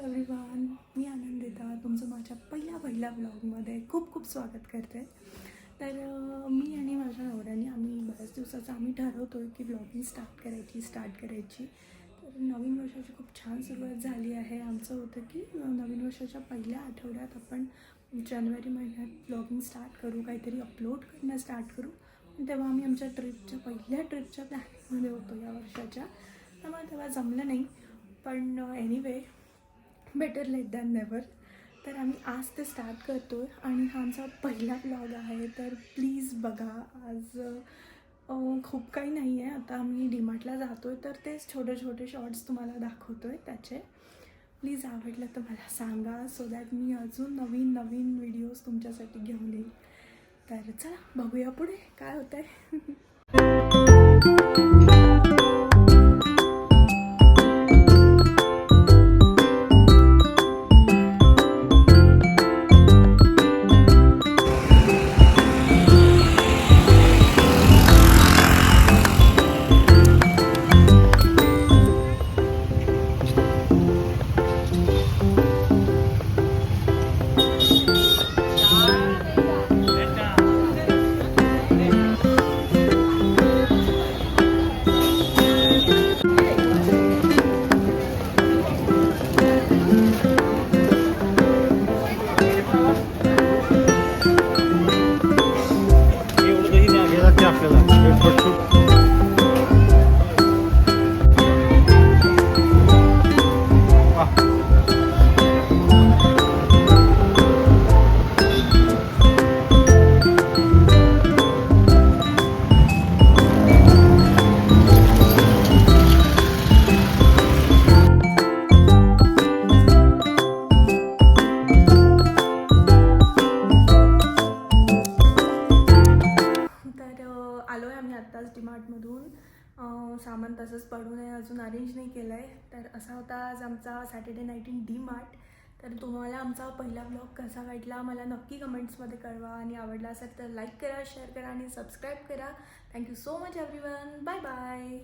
Everyone, मी आनंदिता तुमचं माझ्या पहिल्या व्लॉगमध्ये खूप खूप स्वागत करते. तर मी आणि माझ्या नवऱ्याने आम्ही बऱ्याच दिवसाचं ठरवतो आहे की ब्लॉगिंग स्टार्ट करायची. तर नवीन वर्षाची खूप छान सुरुवात झाली आहे. आमचं होतं की नवीन वर्षाच्या पहिल्या आठवड्यात आपण जानेवारी महिन्यात ब्लॉगिंग स्टार्ट करू, काहीतरी अपलोड करणं स्टार्ट करू. तेव्हा आम्ही आमच्या पहिल्या ट्रिपच्या प्लॅनिंगमध्ये होतो या वर्षाच्या. त्यामुळे तेव्हा जमलं नाही, पण anyway better late than never. तर आम्ही आज ते स्टार्ट करतो आहे आणि हा आमचा पहिला ब्लॉग आहे. तर प्लीज बघा. आज खूप काही नाही आहे. आता आम्ही डीमार्टला जातो आहे, तर तेच छोटे छोटे शॉर्ट्स तुम्हाला दाखवतो आहे त्याचे. प्लीज आवडलं तर मला सांगा, सो दॅट मी अजून नवीन नवीन व्हिडिओज तुमच्यासाठी घेऊन येईल. तर चला बघूया पुढे काय होतं आहे. आलो आहे आम्ही आत्ताच डीमार्टमधून. सामान तसंच पडून आहे, अजून अरेंज नाही केलं आहे. तर असा होता आज आमचा सॅटर्डे नाईट इन डीमार्ट. तर तुम्हाला आमचा पहिला ब्लॉग कसा वाटला मला नक्की कमेंट्समध्ये कळवा, आणि आवडला असेल तर लाईक करा, शेअर करा आणि सबस्क्राईब करा. Thank you so much everyone. Bye bye.